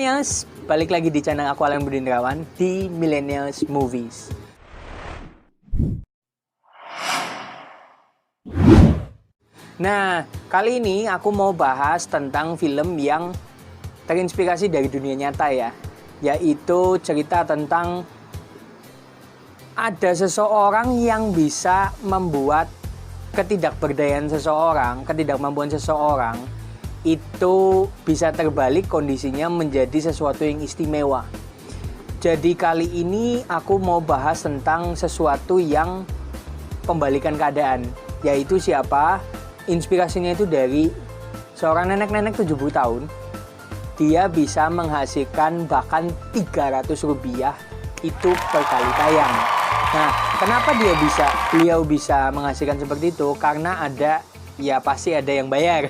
Millennials, balik lagi di channel aku Alan Budindrawan di Millennials Movies. Nah, kali ini aku mau bahas tentang film yang terinspirasi dari dunia nyata ya, yaitu cerita tentang ada seseorang yang bisa membuat ketidakberdayaan seseorang, ketidakmampuan seseorang itu bisa terbalik kondisinya menjadi sesuatu yang istimewa. Jadi kali ini aku mau bahas tentang sesuatu yang pembalikan keadaan, yaitu siapa? Inspirasinya itu dari seorang nenek-nenek 70 tahun. Dia bisa menghasilkan bahkan 300 rupiah itu per kali tayang. Nah, kenapa beliau bisa menghasilkan seperti itu? Karena pasti ada yang bayar.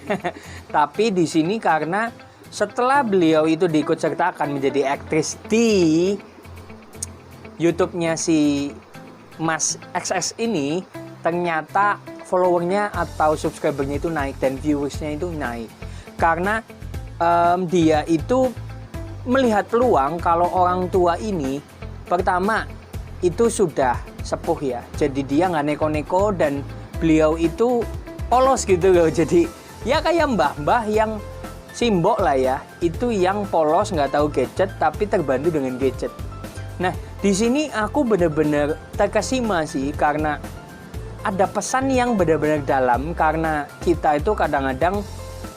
Tapi di sini karena setelah beliau itu diikut sertakan menjadi aktris di YouTube-nya si Mas XX ini, ternyata followernya atau subscribernya itu naik dan viewersnya itu naik. Karena dia itu melihat peluang kalau orang tua ini pertama itu sudah sepuh ya. Jadi dia nggak neko-neko dan beliau itu polos gitu loh. Jadi ya kayak mbah-mbah yang simbok lah ya, itu yang polos nggak tahu gadget tapi terbantu dengan gadget. Nah di sini aku bener-bener terkesima sih karena ada pesan yang benar-benar dalam, karena kita itu kadang-kadang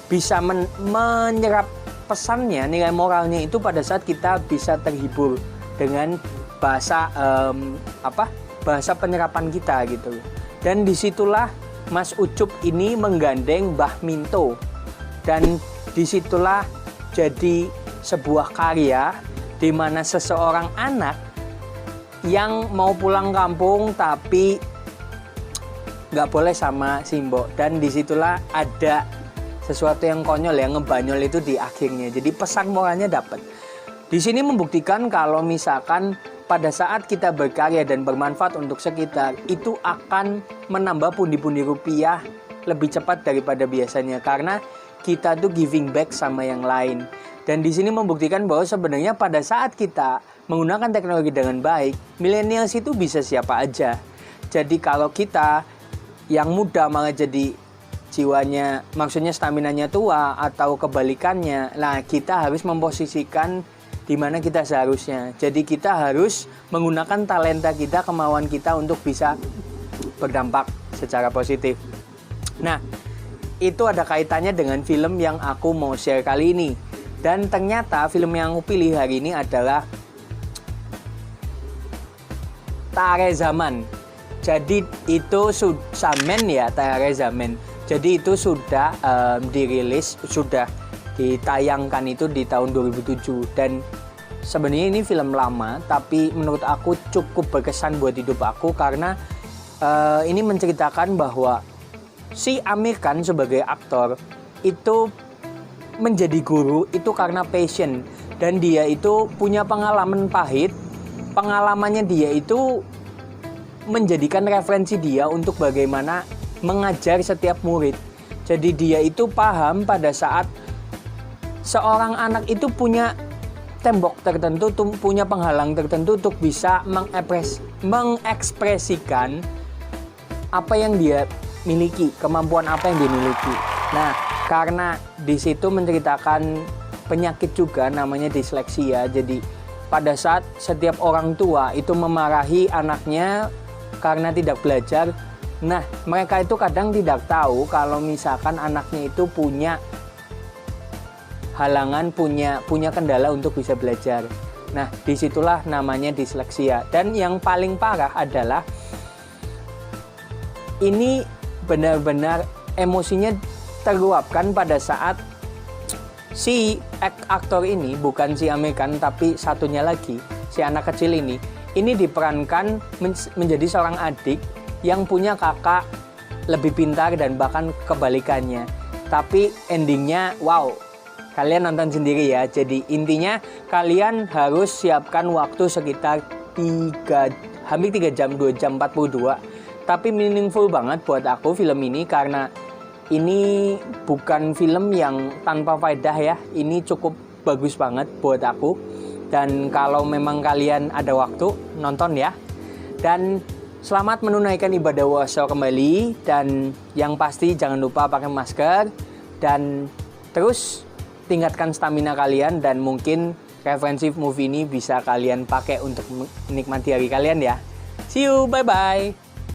bisa menyerap pesannya, nilai moralnya itu pada saat kita bisa terhibur dengan bahasa bahasa penyerapan kita gitu. Dan disitulah Mas Ucup ini menggandeng Mbah Minto, dan disitulah jadi sebuah karya di mana seseorang anak yang mau pulang kampung tapi nggak boleh sama Simbo, dan disitulah ada sesuatu yang konyol yang ngebanyol itu di akhirnya. Jadi pesan moralnya dapat. Di sini membuktikan kalau misalkan pada saat kita berkarya dan bermanfaat untuk sekitar, itu akan menambah pundi-pundi rupiah lebih cepat daripada biasanya karena kita tuh giving back sama yang lain. Dan di sini membuktikan bahwa sebenarnya pada saat kita menggunakan teknologi dengan baik, millennials itu bisa siapa aja. Jadi kalau kita yang muda malah jadi jiwanya, maksudnya staminanya tua atau kebalikannya, nah kita harus memposisikan di mana kita seharusnya. Jadi kita harus menggunakan talenta kita, kemauan kita untuk bisa berdampak secara positif. Nah, itu ada kaitannya dengan film yang aku mau share kali ini. Dan ternyata film yang aku pilih hari ini adalah Tare Zaman. Jadi itu Zaman ya, Tare Zaman. Jadi itu sudah dirilis, sudah ditayangkan itu di tahun 2007, dan sebenarnya ini film lama tapi menurut aku cukup berkesan buat hidup aku karena ini menceritakan bahwa si Amir Khan sebagai aktor itu menjadi guru itu karena passion, dan dia itu punya pengalaman pahit. Pengalamannya dia itu menjadikan referensi dia untuk bagaimana mengajar setiap murid. Jadi dia itu paham pada saat seorang anak itu punya tembok tertentu, punya penghalang tertentu untuk bisa mengekspresikan apa yang dia miliki, kemampuan apa yang dia miliki. Nah, karena di situ menceritakan penyakit juga namanya disleksia. Jadi pada saat setiap orang tua itu memarahi anaknya karena tidak belajar, nah mereka itu kadang tidak tahu kalau misalkan anaknya itu punya halangan, punya kendala untuk bisa belajar. Nah, disitulah namanya disleksia. Dan yang paling parah adalah ini benar-benar emosinya terluapkan pada saat si aktor ini, bukan si Amir Khan tapi satunya lagi, si anak kecil ini diperankan menjadi seorang adik yang punya kakak lebih pintar dan bahkan kebalikannya. Tapi endingnya wow, kalian nonton sendiri ya. Jadi intinya kalian harus siapkan waktu sekitar hampir 3 jam, 2 jam 42. Tapi meaningful banget buat aku film ini karena ini bukan film yang tanpa faedah ya. Ini cukup bagus banget buat aku. Dan kalau memang kalian ada waktu, nonton ya. Dan selamat menunaikan ibadah puasa kembali. Dan yang pasti jangan lupa pakai masker. Dan terus tingkatkan stamina kalian. Dan mungkin referensi movie ini bisa kalian pakai untuk menikmati hari kalian ya. See you, bye-bye.